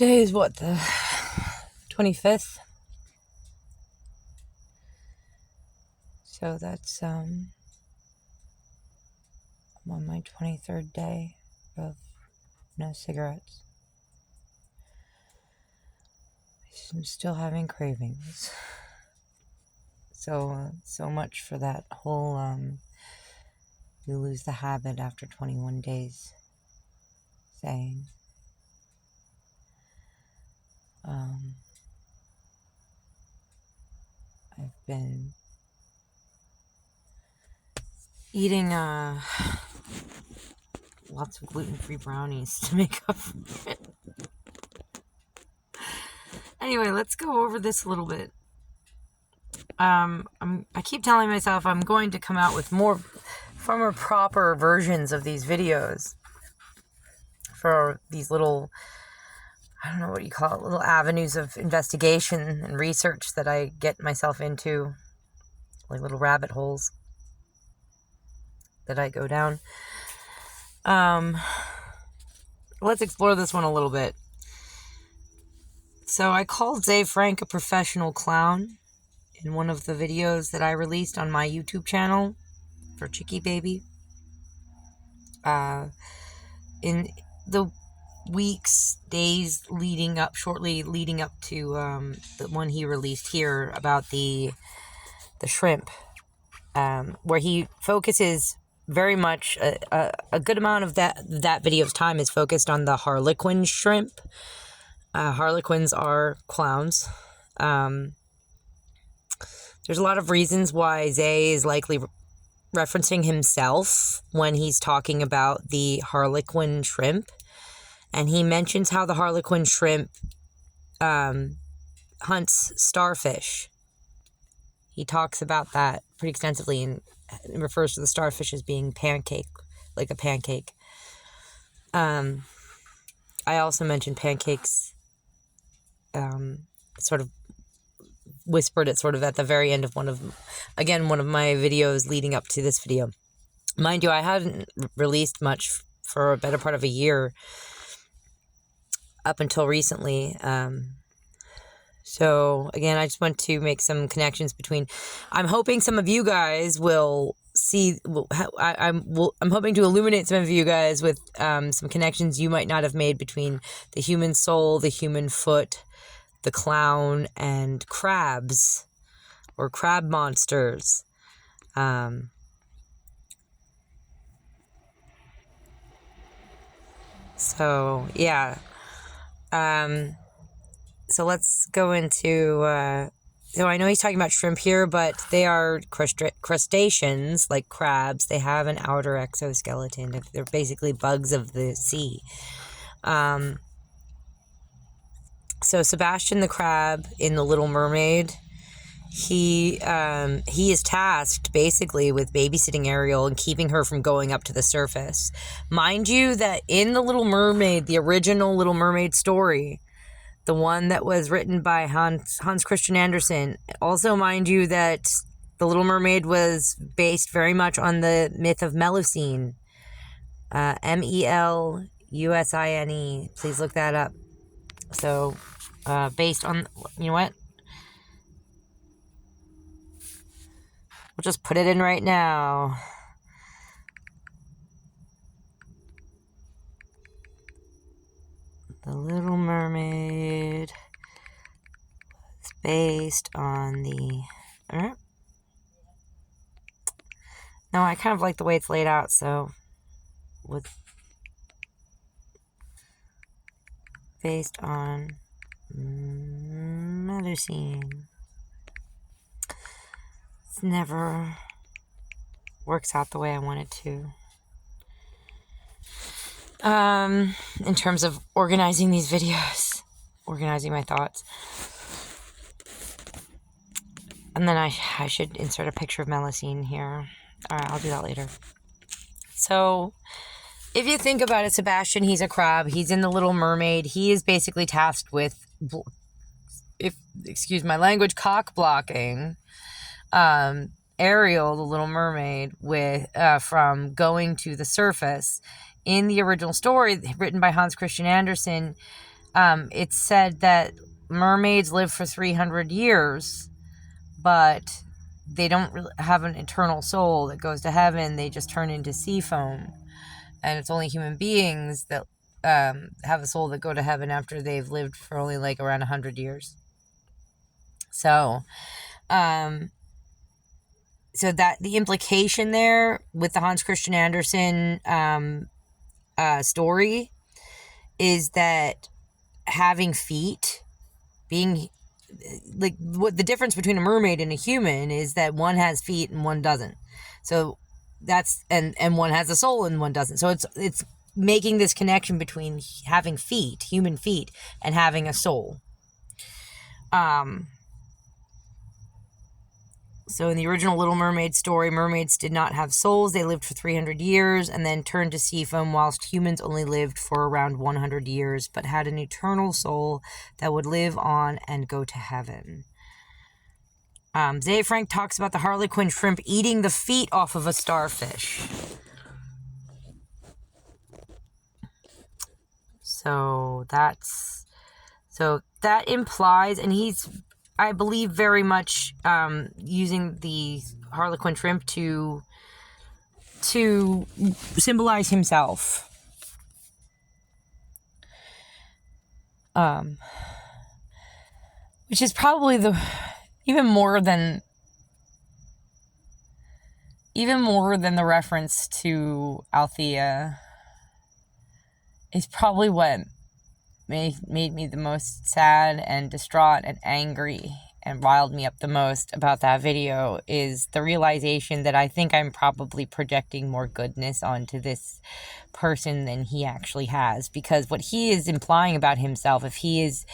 Today is what, the 25th? So that's, I'm on my 23rd day of no cigarettes. I'm still having cravings. So much for that whole, you lose the habit after 21 days saying. I've been eating lots of gluten-free brownies to make up for it. Anyway, let's go over this a little bit. I keep telling myself I'm going to come out with more proper versions of these videos for these little, I don't know what you call it, little avenues of investigation and research that I get myself into, like little rabbit holes that I go down. Let's explore this one a little bit. So I called Ze Frank a professional clown in one of the videos that I released on my YouTube channel for Chicky Baby. In the weeks, days shortly leading up to the one he released here about the shrimp, where he focuses very much, a good amount of that video's time is focused on the harlequin shrimp. Harlequins are clowns. There's a lot of reasons why Zay is likely referencing himself when he's talking about the harlequin shrimp. And he mentions how the harlequin shrimp hunts starfish. He talks about that pretty extensively and refers to the starfish as being like a pancake. I also mentioned pancakes, sort of whispered it sort of at the very end of one of my videos leading up to this video. Mind you, I hadn't released much for a better part of a year up until recently. So again, I just want to make some connections between, I'm hoping some of you guys will see, I'm hoping to illuminate some of you guys with some connections you might not have made between the human soul, the human foot, the clown, and crabs or crab monsters. So yeah. So let's go into, so I know he's talking about shrimp here, but they are crustaceans, like crabs. They have an outer exoskeleton. They're basically bugs of the sea. So Sebastian the crab in The Little Mermaid, he is tasked basically with babysitting Ariel and keeping her from going up to the surface. Mind you that in The Little Mermaid, the original Little Mermaid story, the one that was written by Hans Christian Andersen, also mind you that The Little Mermaid was based very much on the myth of Melusine. Melusine. Please look that up. So, based on, you know what? We'll just put it in right now. The Little Mermaid is based on the... No, I kind of like the way it's laid out, so... Based on Melusine. It never works out the way I want it to. In terms of organizing these videos, organizing my thoughts. And then I should insert a picture of Melusine here. Alright, I'll do that later. So, if you think about it, Sebastian, he's a crab. He's in The Little Mermaid. He is basically tasked with, excuse my language, cock blocking Ariel, the Little Mermaid, with from going to the surface. In the original story written by Hans Christian Andersen, It's said that mermaids live for 300 years, but they don't really have an eternal soul that goes to heaven. They just turn into sea foam. And it's only human beings that have a soul that go to heaven after they've lived for only like around 100 years. So, so that the implication there with the Hans Christian Andersen story is that having feet, being like, what the difference between a mermaid and a human is that one has feet and one doesn't. So that's and one has a soul and one doesn't. So it's making this connection between having feet, human feet, and having a soul. So in the original Little Mermaid story, mermaids did not have souls. They lived for 300 years and then turned to sea foam, whilst humans only lived for around 100 years, but had an eternal soul that would live on and go to heaven. Ze Frank talks about the harlequin shrimp eating the feet off of a starfish. So that implies, and he's, I believe, very much using the harlequin shrimp to symbolize himself. Which is probably even more than the reference to Althea, is probably what made me the most sad and distraught and angry and riled me up the most about that video, is the realization that I think I'm probably projecting more goodness onto this person than he actually has. Because what he is implying about himself, if he is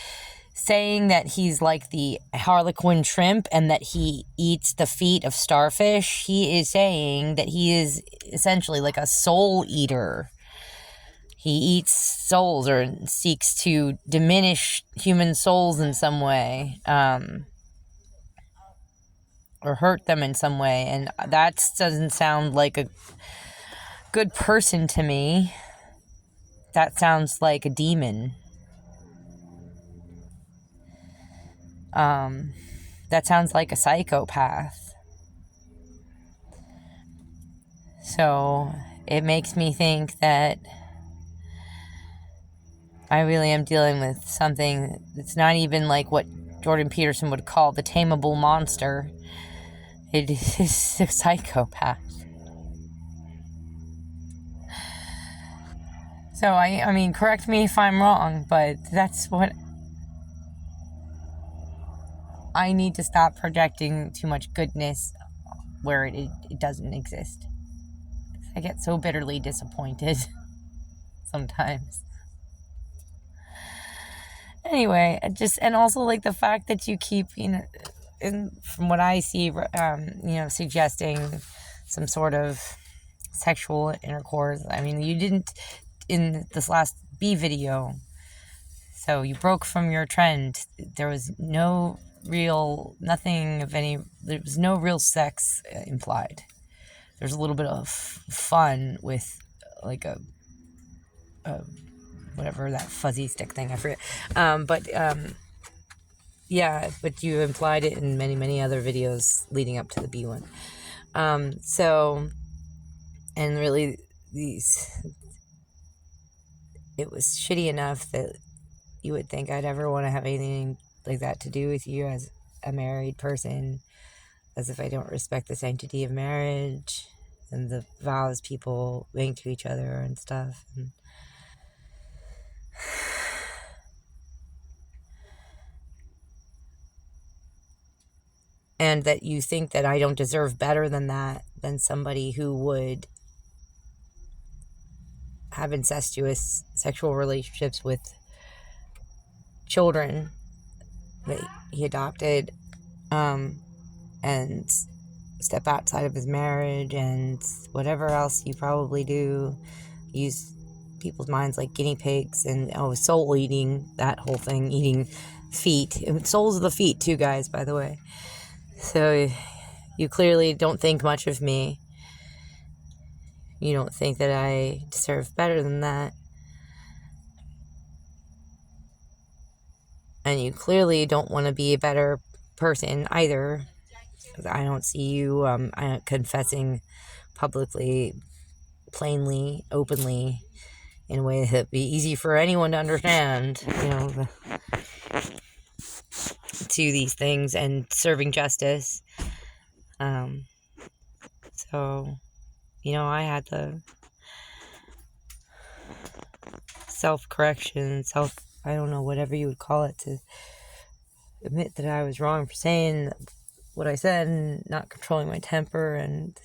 saying that he's like the harlequin shrimp and that he eats the feet of starfish, he is saying that he is essentially like a soul eater. He eats souls or seeks to diminish human souls in some way, or hurt them in some way. And that doesn't sound like a good person to me. That sounds like a demon. That sounds like a psychopath. So it makes me think that I really am dealing with something that's not even like what Jordan Peterson would call the tameable monster. It is a psychopath. So, I mean, correct me if I'm wrong, but that's what I need to stop projecting too much goodness where it doesn't exist. I get so bitterly disappointed sometimes. Anyway, and also like the fact that you keep, from what I see, suggesting some sort of sexual intercourse. I mean, you didn't in this last B video, so you broke from your trend. There was no real sex implied. There's a little bit of fun with like a whatever that fuzzy stick thing, I forget. But you implied it in many, many other videos leading up to the B one. And really it was shitty enough that you would think I'd ever want to have anything like that to do with you as a married person, as if I don't respect the sanctity of marriage and the vows people make to each other and stuff. And that you think that I don't deserve better than that, than somebody who would have incestuous sexual relationships with children that he adopted, and step outside of his marriage and whatever else you probably do, use people's minds like guinea pigs, and soul eating, that whole thing, eating feet, souls of the feet too, guys, by the way. So you clearly don't think much of me. You don't think that I deserve better than that. And you clearly don't want to be a better person either. I don't see you confessing publicly, plainly, openly, in a way that'd be easy for anyone to understand, to these things and serving justice. So, I had the self-correction, I don't know, whatever you would call it, to admit that I was wrong for saying what I said and not controlling my temper, and,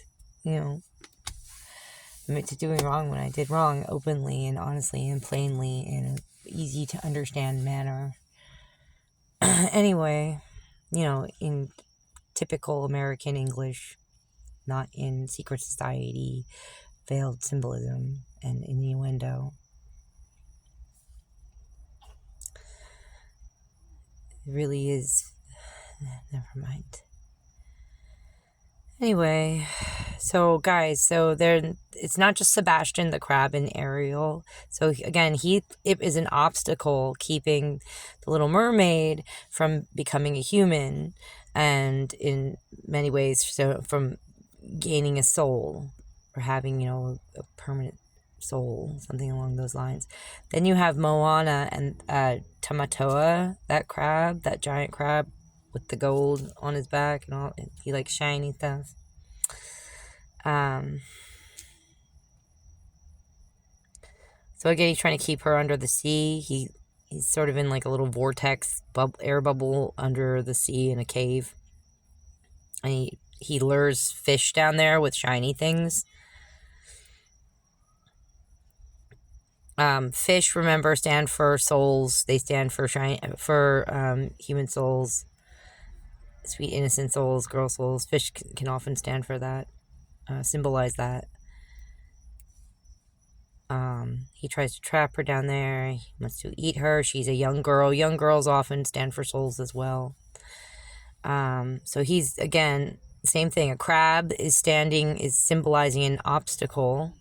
admit to doing wrong when I did wrong openly and honestly and plainly in an easy to understand manner. Anyway, in typical American English, not in secret society, veiled symbolism and innuendo. It really is. Never mind. Anyway, so guys, it's not just Sebastian the crab and Ariel. So again, it is an obstacle keeping the Little Mermaid from becoming a human, and in many ways, so from gaining a soul or having, a permanent soul, something along those lines. Then you have Moana and Tamatoa, that giant crab with the gold on his back and all. He likes shiny stuff. So again, he's trying to keep her under the sea. He's sort of in like a little vortex air bubble under the sea in a cave. And he lures fish down there with shiny things. Fish, remember, stand for souls. They stand for human souls, sweet innocent souls, girl souls. Fish can often stand for that, symbolize that. He tries to trap her down there. He wants to eat her. She's a young girl. Young girls often stand for souls as well. So he's, again, same thing. A crab is symbolizing an obstacle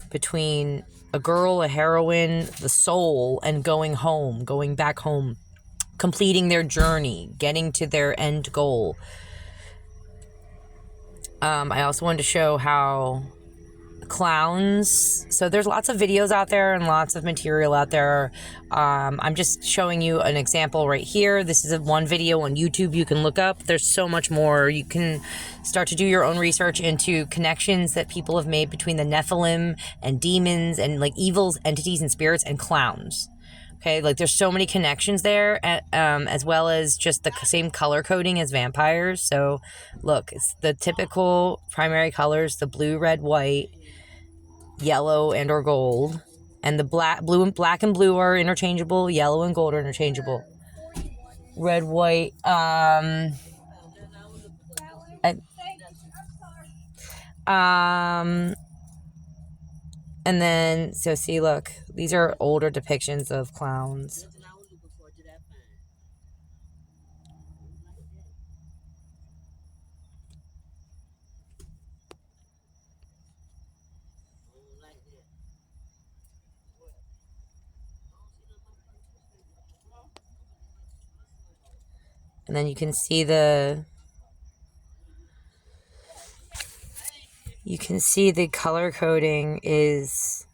between a girl, a heroine, the soul, and going back home, completing their journey, getting to their end goal. I also wanted to show how clowns, so there's lots of videos out there and lots of material out there. I'm just showing you an example right here. This is one video on YouTube you can look up. There's so much more. You can start to do your own research into connections that people have made between the Nephilim and demons and like evils, entities, and spirits and clowns. Okay, like there's so many connections there, as well as just the same color coding as vampires. So look, it's the typical primary colors: the blue, red, white, yellow, and or gold. And the black and blue are interchangeable. Yellow and gold are interchangeable. Red, white, and then, so see, look, these are older depictions of clowns. And then you can see the color coding is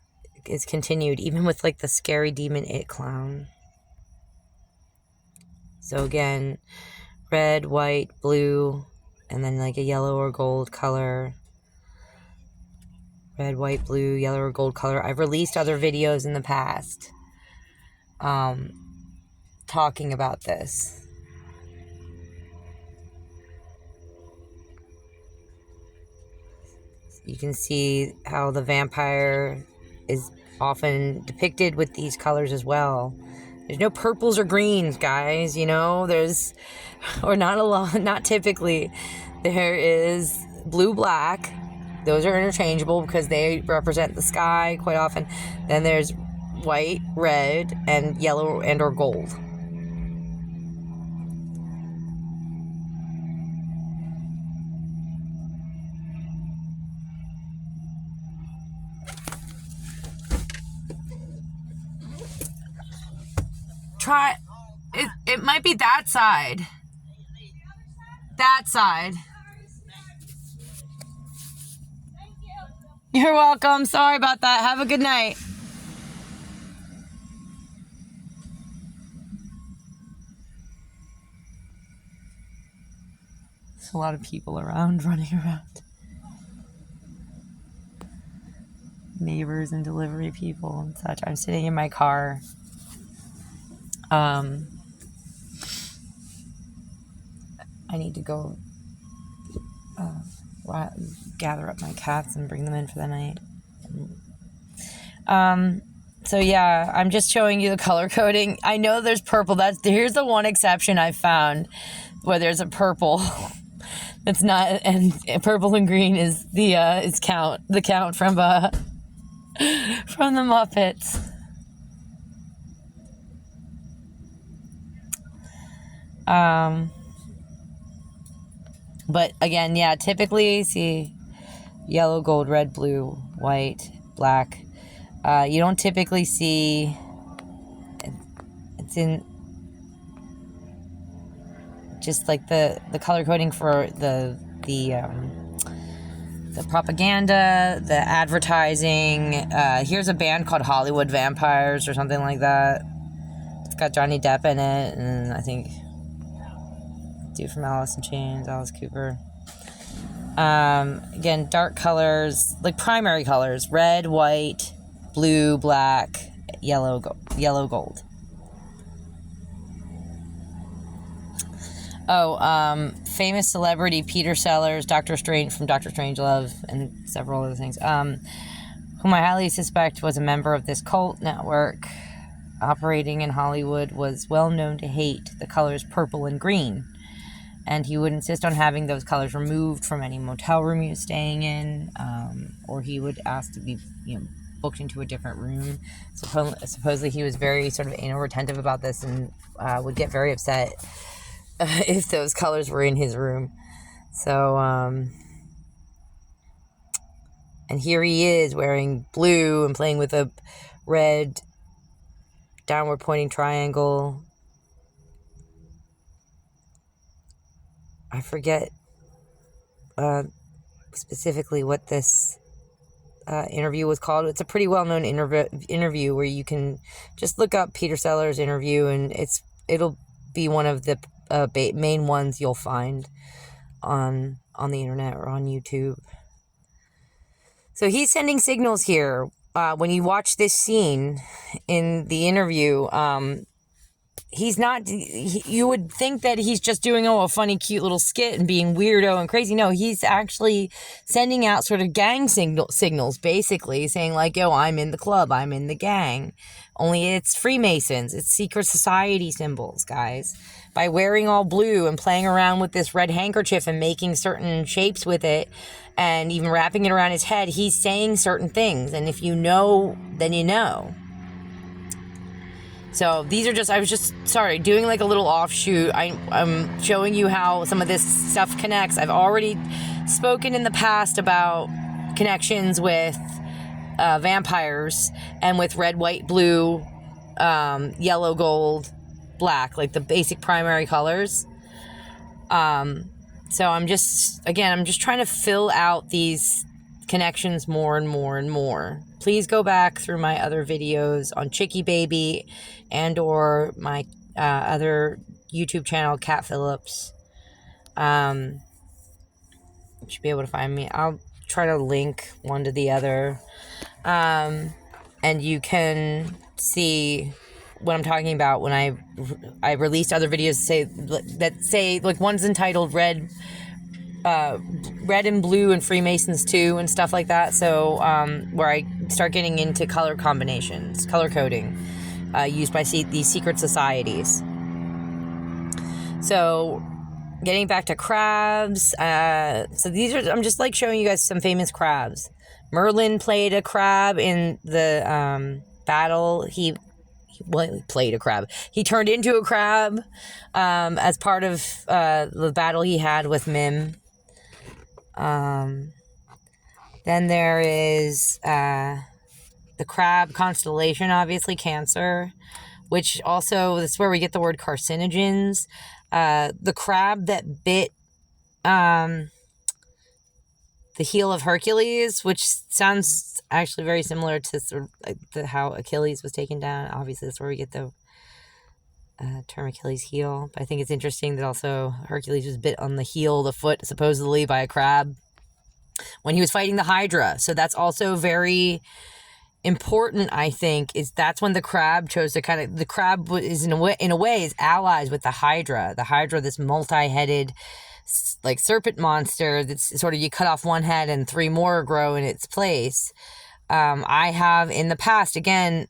continued, even with like the scary demon it clown. So again, red, white, blue, and then like a yellow or gold color. Red, white, blue, yellow, or gold color. I've released other videos in the past talking about this. You can see how the vampire is often depicted with these colors as well. There's no purples or greens, guys, there's, or not a lot, not typically. There is blue, black. Those are interchangeable because they represent the sky quite often. Then there's white, red, and yellow and or gold. Try, it might be that side. That side. You're welcome. Sorry about that. Have a good night. There's a lot of people around, running around. Neighbors and delivery people and such. I'm sitting in my car. I need to go gather up my cats and bring them in for the night. So yeah, I'm just showing you the color coding. I know there's purple. Here's the one exception I found where there's a purple. It's not, and purple and green is the count from the Muppets. But again, yeah, typically see yellow, gold, red, blue, white, black. You don't typically see, it's in just like the color coding for the propaganda, the advertising. Here's a band called Hollywood Vampires or something like that. It's got Johnny Depp in it, and I think dude from Alice in Chains, Alice Cooper. Again, dark colors, like primary colors: red, white, blue, black, yellow, gold. Famous celebrity Peter Sellers, Doctor Strange from Doctor Strangelove, and several other things. Whom I highly suspect was a member of this cult network operating in Hollywood, was well known to hate the colors purple and green. And he would insist on having those colors removed from any motel room he was staying in, or he would ask to be, booked into a different room. Supposedly he was very sort of anal retentive about this, and would get very upset if those colors were in his room. So, and here he is wearing blue and playing with a red downward pointing triangle. I forget specifically what this interview was called. It's a pretty well-known interview where you can just look up Peter Sellers' interview, and it'll be one of the main ones you'll find on the internet or on YouTube. So he's sending signals here. When you watch this scene in the interview, he's not, you would think that he's just doing, a funny, cute little skit and being weirdo and crazy. No, he's actually sending out sort of gang signals, basically saying like, yo, I'm in the club, I'm in the gang. Only it's Freemasons, it's secret society symbols, guys. By wearing all blue and playing around with this red handkerchief and making certain shapes with it and even wrapping it around his head, he's saying certain things. And if you know, then you know. So these are I was just doing like a little offshoot. I'm showing you how some of this stuff connects. I've already spoken in the past about connections with vampires and with red, white, blue, yellow, gold, black, like the basic primary colors. So I'm just trying to fill out these connections more and more and more. Please go back through my other videos on Chicky Baby and or my other YouTube channel, Cat Phillips. You should be able to find me. I'll try to link one to the other. And you can see what I'm talking about when I released other videos that say like one's entitled Red and Blue and Freemasons 2 and stuff like that. So where I start getting into color combinations, color coding used by these secret societies. So getting back to crabs, so these are, I'm just like showing you guys some famous crabs. Merlin played a crab in the battle. He played a crab. He turned into a crab as part of the battle he had with Mim. Then there is the crab constellation, obviously Cancer, which also, that's where we get the word carcinogens. The crab that bit the heel of Hercules, which sounds actually very similar to sort of like how Achilles was taken down. Obviously, that's where we get the term Achilles heel. But I think it's interesting that also Hercules was bit on the heel, the foot, supposedly by a crab when he was fighting the Hydra. So that's also very important, I think, is that's when the crab chose to kind of, the crab is in a way is allies with the Hydra. The Hydra, this multi-headed like serpent monster that's sort of, you cut off one head and 3 more grow in its place. I have in the past, again,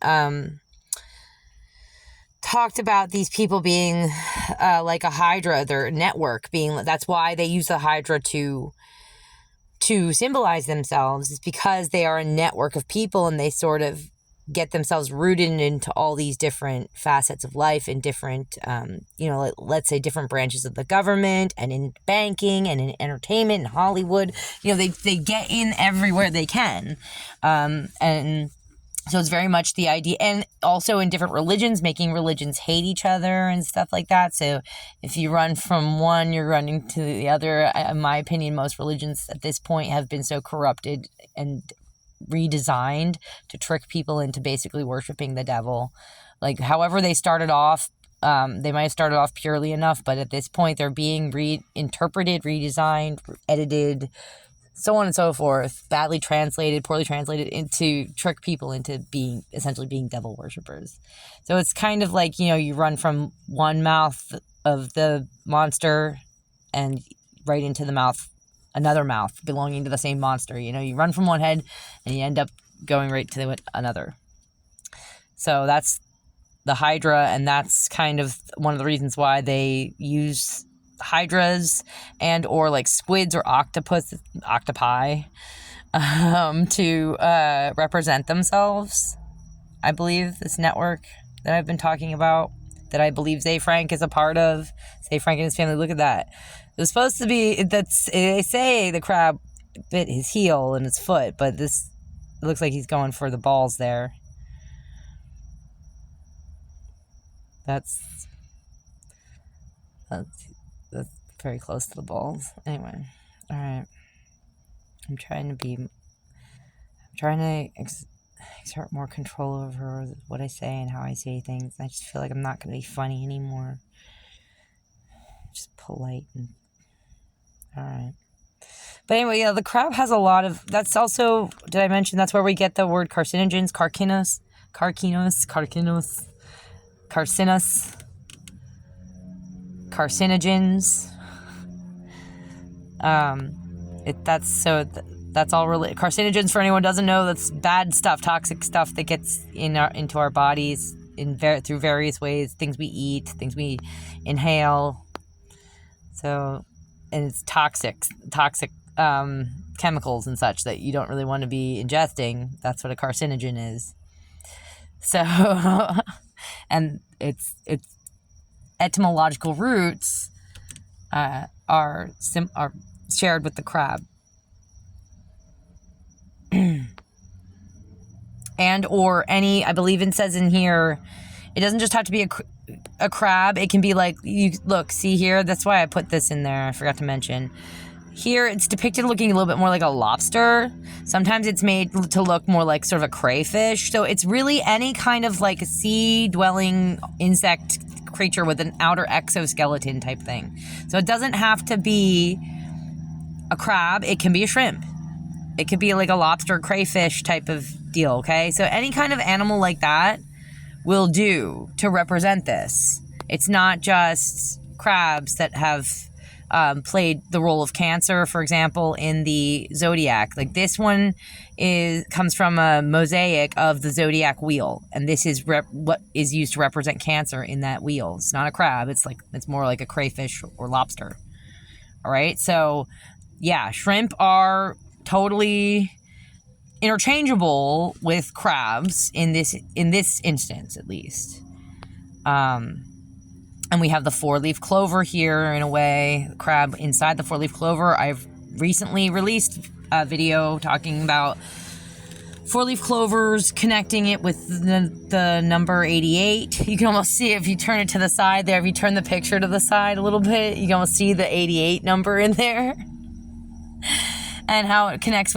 talked about these people being like a Hydra, their network being, that's why they use the Hydra to symbolize themselves, is because they are a network of people and they sort of get themselves rooted into all these different facets of life in different, let's say different branches of the government and in banking and in entertainment and Hollywood. They get in everywhere they can. And so it's very much the idea, and also in different religions, making religions hate each other and stuff like that. So if you run from one, you're running to the other. In my opinion, most religions at this point have been so corrupted and redesigned to trick people into basically worshiping the devil. Like, however they started off, they might have started off purely enough, but at this point they're being reinterpreted, redesigned, edited, so on and so forth, badly translated, poorly translated, into trick people into essentially being devil worshippers. So it's kind of like, you run from one mouth of the monster and right into the mouth, another mouth belonging to the same monster. You run from one head and you end up going right to another. So that's the Hydra, and that's kind of one of the reasons why they use hydras and or like squids or octopi to represent themselves. I believe this network that I've been talking about, that I believe Ze Frank is a part of. Ze Frank and his family, look at that. It was supposed to be, they say the crab bit his heel and his foot, but it looks like he's going for the balls there. That's very close to the balls. Anyway, all right. I'm trying to exert more control over what I say and how I say things. I just feel like I'm not going to be funny anymore. Just polite. All right. But anyway, the crab has a lot of, that's also, did I mention that's where we get the word carcinogens, carcinous, carcinogens. That's all really carcinogens. For anyone who doesn't know, that's bad stuff, toxic stuff that gets into our bodies through various ways. Things we eat, things we inhale. So, and it's toxic chemicals and such that you don't really want to be ingesting. That's what a carcinogen is. So, and its etymological roots are shared with the crab. And or any, I believe it says in here, it doesn't just have to be a crab. It can be like, you look, see here, that's why I put this in there, I forgot to mention. Here it's depicted looking a little bit more like a lobster. Sometimes it's made to look more like sort of a crayfish. So it's really any kind of like a sea-dwelling insect creature with an outer exoskeleton type thing. So it doesn't have to be a crab. It can be a shrimp. It could be like a lobster, crayfish type of deal, okay? So any kind of animal like that will do to represent this. It's not just crabs that have played the role of Cancer, for example, in the zodiac. Like this one comes from a mosaic of the zodiac wheel, and this is what is used to represent Cancer in that wheel. It's not a crab. It's more like a crayfish or lobster. All right, so yeah, shrimp are totally interchangeable with crabs in this instance, at least. And we have the 4-leaf clover here, in a way, crab inside the 4-leaf clover. I've recently released a video talking about 4-leaf clovers, connecting it with the number 88. You can almost see it if you turn it to the side there. If you turn the picture to the side a little bit, you can almost see the 88 number in there. And how it connects